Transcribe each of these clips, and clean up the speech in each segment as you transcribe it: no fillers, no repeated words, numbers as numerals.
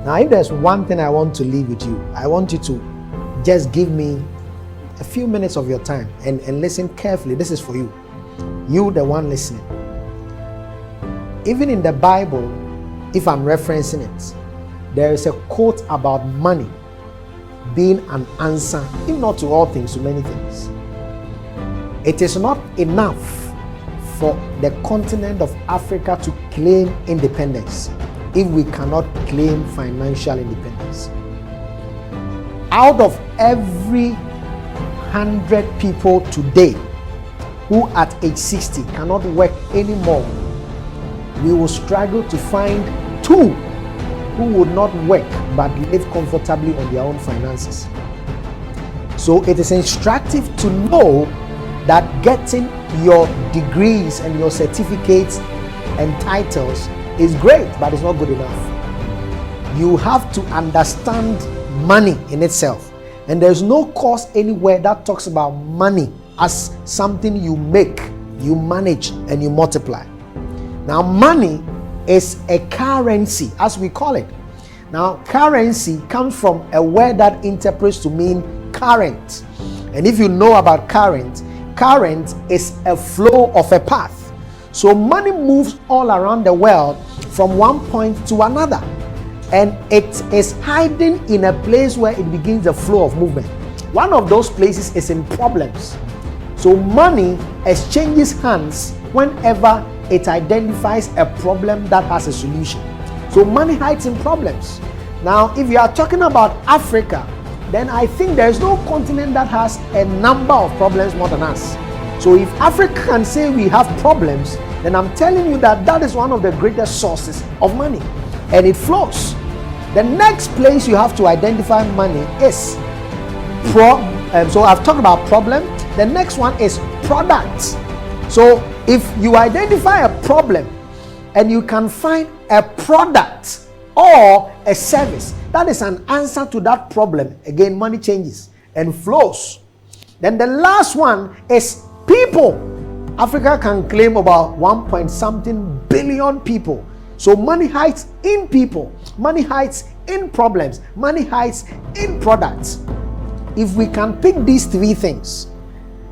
Now, if there's one thing I want to leave with you, I want you to just give me a few minutes of your time and listen carefully. This is for you. You, the one listening. Even in the Bible, if I'm referencing it, there is a quote about money being an answer, if not to all things, to many things. It is not enough for the continent of Africa to claim independence if we cannot claim financial independence. Out of every 100 people today who at age 60 cannot work anymore, we will struggle to find 2 who would not work but live comfortably on their own finances. So it is instructive to know that getting your degrees and your certificates and titles is great, but it's not good enough. You have to understand money in itself. And there's no course anywhere that talks about money as something you make, you manage, and you multiply. Now, money is a currency, as we call it. Now, currency comes from a word that interprets to mean current. And if you know about current is a flow of a path. So money moves all around the world from one point to another. And it is hiding in a place where it begins the flow of movement. One of those places is in problems. So money exchanges hands whenever it identifies a problem that has a solution. So money hides in problems. Now, if you are talking about Africa, then I think there is no continent that has a number of problems more than us. So if Africa can say we have problems, then I'm telling you that that is one of the greatest sources of money. And it flows. The next place you have to identify money is so I've talked about problem. The next one is products. So if you identify a problem and you can find a product or a service that is an answer to that problem, again, money changes and flows. Then the last one is people. Africa can claim about 1 billion people. So money hides in people, money hides in problems, money hides in products. If we can pick these 3 things,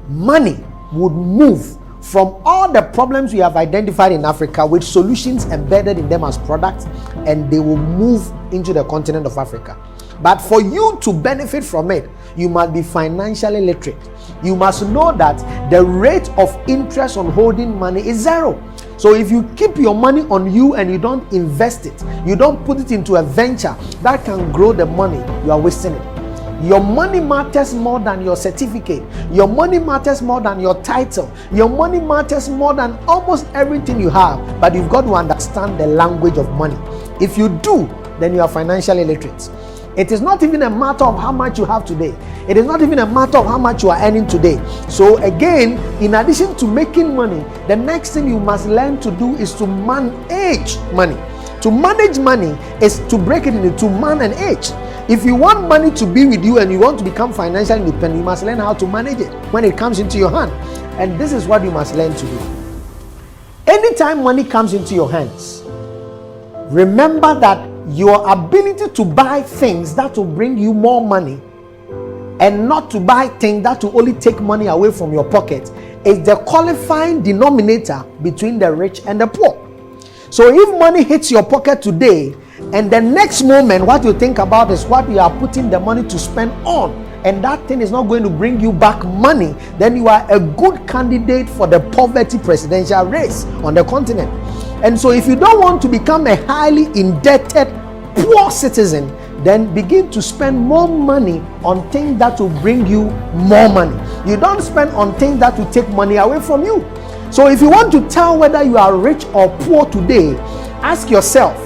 money would move from all the problems we have identified in Africa with solutions embedded in them as products, and they will move into the continent of Africa. But for you to benefit from it, you must be financially literate. You must know that the rate of interest on holding money is 0. So if you keep your money on you and you don't invest it, you don't put it into a venture that can grow the money, you are wasting it. Your money matters more than your certificate. Your money matters more than your title. Your money matters more than almost everything you have. But you've got to understand the language of money. If you do, then you are financially literate. It is not even a matter of how much you have today. It is not even a matter of how much you are earning today. So again, in addition to making money, the next thing you must learn to do is to manage money. To manage money is to break it into man and age. If you want money to be with you and you want to become financially independent, you must learn how to manage it when it comes into your hand. And this is what you must learn to do. Anytime money comes into your hands, remember that your ability to buy things that will bring you more money and not to buy things that will only take money away from your pocket is the qualifying denominator between the rich and the poor. So if money hits your pocket today and the next moment what you think about is what you are putting the money to spend on, and that thing is not going to bring you back money, then you are a good candidate for the poverty presidential race on the continent. And so if you don't want to become a highly indebted poor citizen, then begin to spend more money on things that will bring you more money. You don't spend on things that will take money away from you. So if you want to tell whether you are rich or poor today, ask yourself,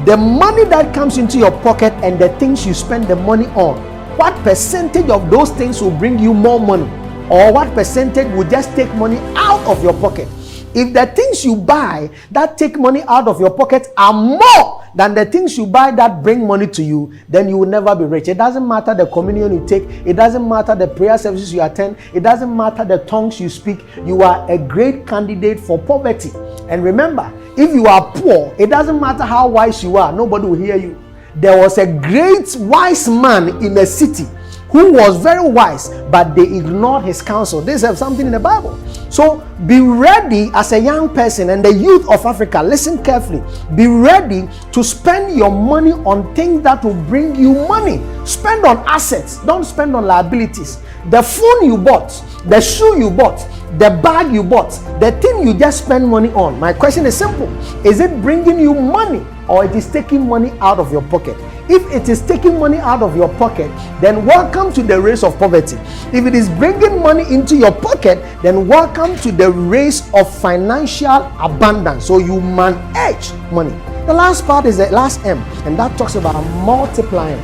the money that comes into your pocket and the things you spend the money on, what percentage of those things will bring you more money, or what percentage will just take money out of your pocket? If the things you buy that take money out of your pocket are more than the things you buy that bring money to you, then you will never be rich. It doesn't matter the communion you take. It doesn't matter the prayer services you attend. It doesn't matter the tongues you speak. You are a great candidate for poverty. And remember, if you are poor, it doesn't matter how wise you are. Nobody will hear you. there was a great wise man in a city who was very wise, but they ignored his counsel. This is something in the Bible. So be ready as a young person, and the youth of Africa, listen carefully. Be ready to spend your money on things that will bring you money. Spend on assets, don't spend on liabilities. The phone you bought, the shoe you bought, the bag you bought, the thing you just spend money on. My question is simple. Is it bringing you money, or it is taking money out of your pocket? If it is taking money out of your pocket, then welcome to the race of poverty. If it is bringing money into your pocket, then welcome to the race of financial abundance. So you manage money. The last part is the last M, and that talks about multiplying.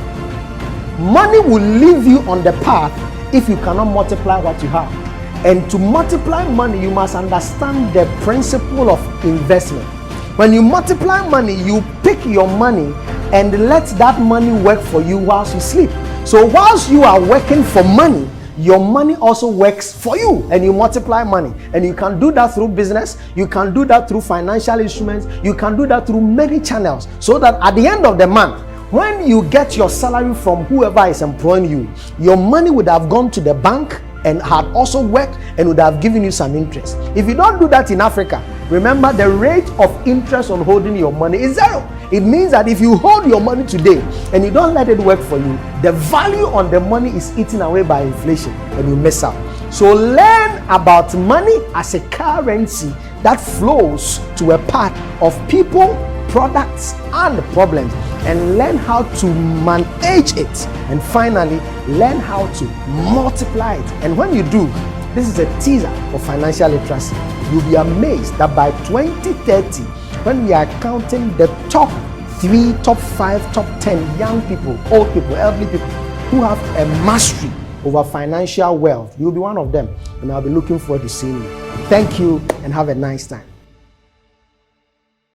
Money will leave you on the path if you cannot multiply what you have. And to multiply money, you must understand the principle of investment. When you multiply money, you pick your money and let that money work for you whilst you sleep. So whilst you are working for money, your money also works for you, and you multiply money. And you can do that through business, you can do that through financial instruments, you can do that through many channels, so that at the end of the month, when you get your salary from whoever is employing you, your money would have gone to the bank and had also worked and would have given you some interest. If you don't do that in Africa, remember the rate of interest on holding your money is 0. It means that if you hold your money today and you don't let it work for you, the value on the money is eaten away by inflation and you miss out. So learn about money as a currency that flows to a part of people, products, and problems, and learn how to manage it, and finally learn how to multiply it. And when you do, this is a teaser for financial literacy. You'll be amazed that by 2030, when we are counting the top 3, top 5, top 10 young people, old people, elderly people who have a mastery over financial wealth, you'll be one of them, and I'll be looking forward to seeing you. Thank you and have a nice time.